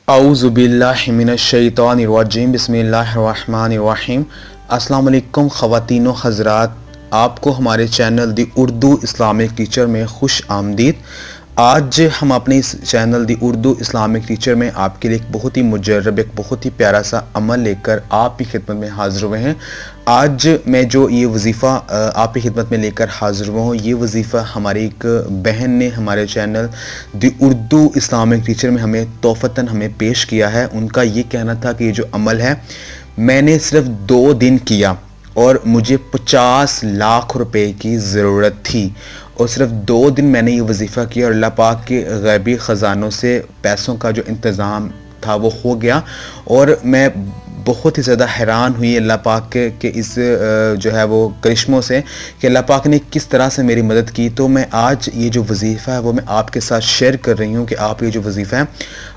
औज़ुबिल्लाहि मिनश्शैतानिर्रजीम बिस्मिल्लाहिर्रहमानिर्रहीम। अस्सलाम वालेकुम ख़वातीन व हज़रात, आपको हमारे चैनल दी उर्दू इस्लामिक टीचर में खुश आमदीद। आज हम अपने इस चैनल दी उर्दू इस्लामिक टीचर में आपके लिए एक बहुत ही मुजर्रब, एक बहुत ही प्यारा सा अमल लेकर आपकी खिदमत में हाज़िर हुए हैं। आज मैं जो ये वजीफ़ा आपकी खिदमत में लेकर हाज़िर हुआ हूँ, ये वजीफ़ा हमारी एक बहन ने हमारे चैनल दी उर्दू इस्लामिक टीचर में हमें तोहफ़तन हमें पेश किया है। उनका ये कहना था कि ये जो अमल है मैंने सिर्फ 2 दिन किया और मुझे 50 लाख रुपए की ज़रूरत थी और सिर्फ 2 दिन मैंने ये वजीफ़ा किया और अल्लाह पाक के गैबी ख़जानों से पैसों का जो इंतज़ाम था वो हो गया। और मैं बहुत ही ज़्यादा हैरान हुई अल्लाह पाक के इस जो है वो करिश्मों से कि अल्लाह पाक ने किस तरह से मेरी मदद की। तो मैं आज ये जो वजीफ़ा है वो मैं आपके साथ शेयर कर रही हूँ कि आप ये जो वजीफ़ा है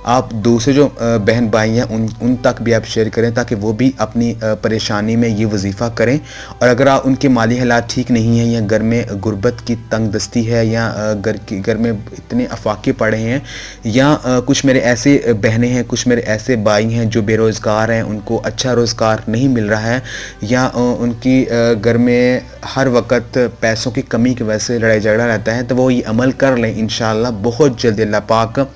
आप दूसरे जो बहन भाई हैं उन तक भी आप शेयर करें ताकि वो भी अपनी परेशानी में ये वजीफ़ा करें। और अगर आप उनके माली हालात ठीक नहीं हैं या घर में गुर्बत की तंग दस्ती है या घर में इतने अफाके पड़े हैं या कुछ मेरे ऐसे बहनें हैं, कुछ मेरे ऐसे भाई हैं जो बेरोज़गार हैं, उनको अच्छा रोज़गार नहीं मिल रहा है या उनकी घर में हर वक्त पैसों की कमी की वजह से लड़ाई झगड़ा रहता है, तो वो ये अमल कर लें। इंशाअल्लाह बहुत जल्दी अल्लाह पाक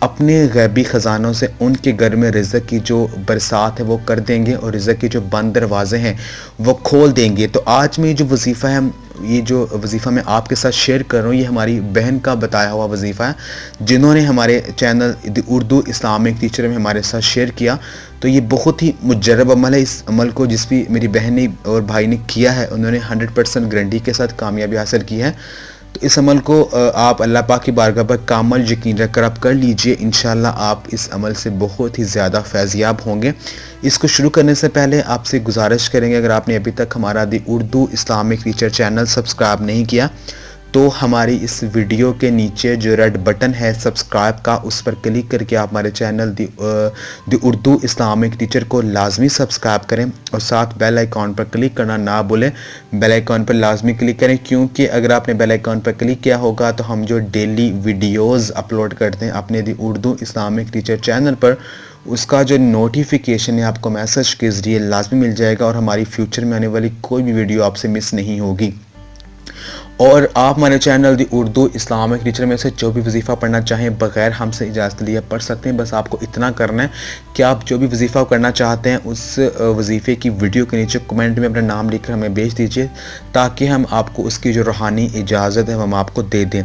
अपने गैबी ख़जानों से उनके घर में रिज़्क़ की जो बरसात है वो कर देंगे और रिज़्क़ के जो बंद दरवाज़े हैं वो खोल देंगे। तो आज में जो वजीफ़ा है, ये जो वजीफ़ा मैं आपके साथ शेयर कर रहा हूँ, ये हमारी बहन का बताया हुआ वजीफ़ा है जिन्होंने हमारे चैनल उर्दू इस्लामिक टीचर में हमारे साथ शेयर किया। तो ये बहुत ही मुजर्रब अमल है। इस अमल को जिस भी मेरी बहन ने और भाई ने किया है उन्होंने 100% गारंटी के साथ कामयाबी हासिल की है। तो इस अमल को आप अल्लाह पाक की बारगाह पर कामल यकीन रखकर आप कर लीजिए। इंशाल्लाह आप इस अमल से बहुत ही ज़्यादा फैज़याब होंगे। इसको शुरू करने से पहले आपसे गुजारिश करेंगे, अगर आपने अभी तक हमारा the Urdu Islamic teacher channel subscribe नहीं किया तो हमारी इस वीडियो के नीचे जो रेड बटन है सब्सक्राइब का, उस पर क्लिक करके आप हमारे चैनल दी उर्दू इस्लामिक टीचर को लाजमी सब्सक्राइब करें और साथ बेल आइकॉन पर क्लिक करना ना भूलें। बेल आइकॉन पर लाजमी क्लिक करें क्योंकि अगर आपने बेल आइकॉन पर क्लिक किया होगा तो हम जो डेली वीडियोज़ अपलोड करते हैं अपने दी उर्दू इस्लामिक टीचर चैनल पर, उसका जो नोटिफिकेशन है आपको मैसेज के ज़रिए लाजमी मिल जाएगा और हमारी फ्यूचर में आने वाली कोई भी वीडियो आपसे मिस नहीं होगी। और आप हमारे चैनल दी उर्दू इस्लामिक टीचर में से जो भी वजीफ़ा पढ़ना चाहें बग़ैर हमसे इजाज़त लिए पढ़ सकते हैं। बस आपको इतना करना है कि आप जो भी वजीफ़ा करना चाहते हैं उस वजीफ़े की वीडियो के नीचे कमेंट में अपना नाम लिखकर हमें भेज दीजिए ताकि हम आपको उसकी जो रूहानी इजाज़त है हम आपको दे दें।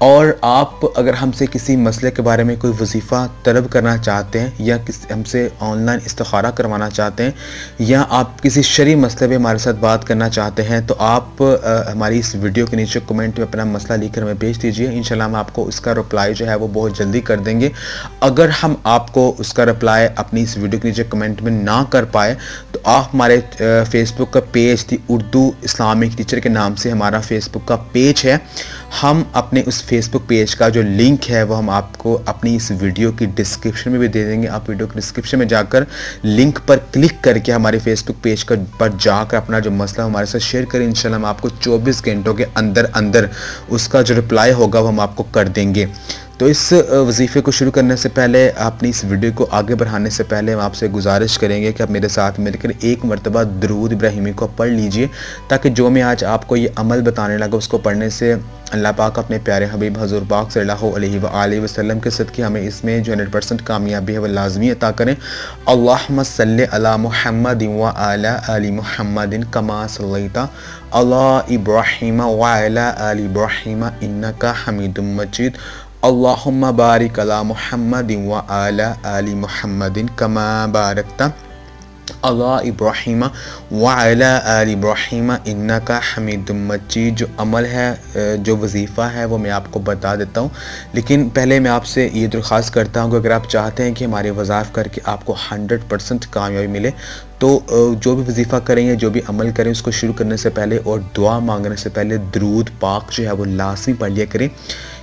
और आप अगर हमसे किसी मसले के बारे में कोई वजीफ़ा तलब करना चाहते हैं या हमसे ऑनलाइन इस्तिखारा करवाना चाहते हैं या आप किसी शरई मसले पे हमारे साथ बात करना चाहते हैं तो आप हमारी इस वीडियो के नीचे कमेंट में अपना मसला लिखकर हमें भेज दीजिए। इंशाल्लाह हम आपको उसका रिप्लाई जो है वो बहुत जल्दी कर देंगे। अगर हम आपको उसका रिप्लाई अपनी इस वीडियो के नीचे कमेंट में ना कर पाए तो आप हमारे फेसबुक का पेज थी उर्दू इस्लामिक टीचर के नाम से हमारा फेसबुक का पेज है, हम अपने उस फेसबुक पेज का जो लिंक है वो हम आपको अपनी इस वीडियो की डिस्क्रिप्शन में भी दे देंगे। आप वीडियो की डिस्क्रिप्शन में जाकर लिंक पर क्लिक करके हमारे फेसबुक पेज पर जाकर अपना जो मसला हमारे साथ शेयर करें। इंशाल्लाह हम आपको 24 घंटों के अंदर अंदर उसका जो रिप्लाई होगा वो हम आपको कर देंगे। तो इस वजीफ़े को शुरू करने से पहले, अपनी इस वीडियो को आगे बढ़ाने से पहले हम आपसे गुजारिश करेंगे कि आप मेरे साथ मिलकर एक मरतबा दुरूद इब्राहिमी को पढ़ लीजिए ताकि जो मैं आज आपको ये अमल बताने लगा उसको पढ़ने से अल्लाह पाक अपने प्यारे हबीब हज़ूर पाक सल्लल्लाहु अलैहि वसल्लम के सदक़े हमें इसमें जो 100% कामयाबी है वह लाजमी अता करें। अल्लाहुम्मा सल्लि अला मुहम्मदिन व अला आलि मुहम्मदिन कमा सल्लैता अला इब्राहीम व अला आलि इब्राहीम इन्नका हमीदुम मजीद। अल्लाहुम्मा बारिक अला मुहम्मदिन व अला आलि मुहम्मदिन कमा बारकता अला इब्राहीम व अला आलि इब्राहीम इन्नका हमीदुम मजीद। जो अमल है, जो वजीफ़ा है वो मैं आपको बता देता हूँ, लेकिन पहले मैं आपसे ये दरख्वास्त करता हूँ कि अगर आप चाहते हैं कि हमारे वज़ाइफ़ करके आपको 100% कामयाबी मिले तो जो भी वजीफ़ा करेंगे, जो भी अमल करें, उसको शुरू करने से पहले और दुआ मांगने से पहले दरूद पाक जो है वो लाज़मी पढ़ लिया करें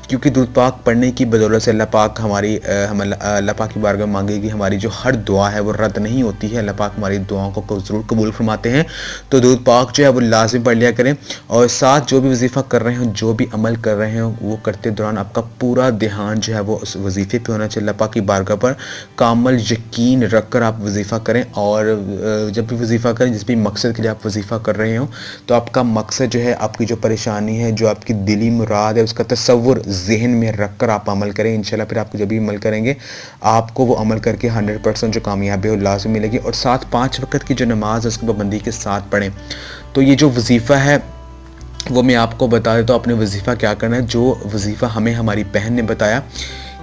क्योंकि दुरूद पाक पढ़ने की बदौलत से अल्लाह पाक अल्लाह पाक की बारगाह में मांगेगी हमारी जो हर दुआ है वो रद्द नहीं होती है। अल्लाह पाक हमारी दुआओं को ज़रूर कबूल फरमाते हैं। तो दुरूद पाक जो है वो लाजिम पढ़ लिया करें, और साथ जो भी वजीफ़ा कर रहे हो, जो भी अमल कर रहे हो, वो करते दौरान आपका पूरा ध्यान जो है वो उस वजीफ़े पे होना चाहिए। अल्लाह पाक की बारगाह पर कामल यकीन रख कर आप वजीफ़ा करें, और जब भी वजीफ़ा करें, जिस भी मकसद के लिए आप वजीफ़ा कर रहे हो, तो आपका मकसद जो है, आपकी जो परेशानी है, जो आपकी दिली मुराद है, उसका तसव्वुर ज़हन में रख कर आप अमल करें। इंशाल्लाह फिर आपको जब भी अमल करेंगे, आपको वो अमल करके 100% जो कामयाबी है वो लाज़िम मिलेगी। और साथ 5 वक़्त की जो नमाज है उसकी पाबंदी के साथ पढ़ें। तो ये जो वजीफ़ा है वो मैं आपको बता देता हूँ, आपने वजीफ़ा क्या करना है। जो वजीफ़ा हमें हमारी बहन ने बताया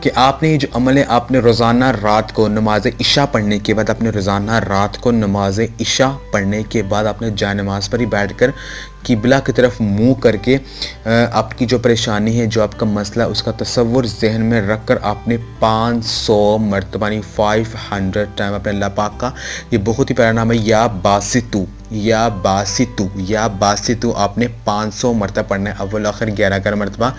कि आपने ये जो अमल है, आपने रोज़ाना रात को नमाज इशा पढ़ने के बाद, आपने रोज़ाना रात को नमाज इशा पढ़ने के बाद आपने जाए नमाज पर ही बैठकर किबला की तरफ मुँह करके आपकी जो परेशानी है, जो आपका मसला, उसका तसव्वुर जहन में रख कर आपने 500 मरतबा 500 टाइम अपने अल्लाह पाक का, ये बहुत ही प्यारा नाम है, या बासितु, या बासितु, या बासितु, आपने 500 मरतबा पढ़ना है। अव्वल आखिर 11 मरतबा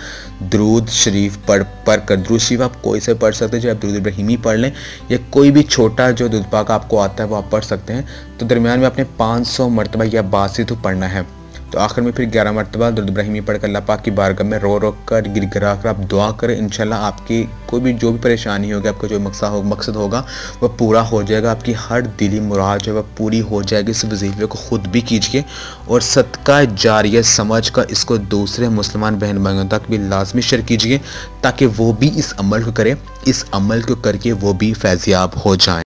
दरूद शरीफ पढ़ कर, दरूद शरीफ आप कोई से पढ़ सकते हैं, जो आप दरूद इब्राहिमी पढ़ लें, या कोई भी छोटा जो दुरूद पाक आपको आता है वो आप पढ़ सकते हैं। तो दरमियान में आपने 500 मरतबा या बासितु पढ़ना है। तो आखिर में फिर 11 मरतबा दरूद इब्राहिमी पढ़कर अल्लाह पाक की बारगाह में रो कर गिड़गिड़ा कर आप दुआ करें। इंशाल्लाह आपकी कोई भी जो भी परेशानी होगी, आपका जो मकसद होगा वह पूरा हो जाएगा। आपकी हर दिली मुराद जो है वह पूरी हो जाएगी। इस वजीफे को ख़ुद भी कीजिए और सदका जारिया समझ कर इसको दूसरे मुसलमान बहन भाइयों तक भी लाजमी शेयर कीजिए, ताकि वो भी इस अमल को करें, इस अमल को करके वो भी फैज़याब हो जाएँ।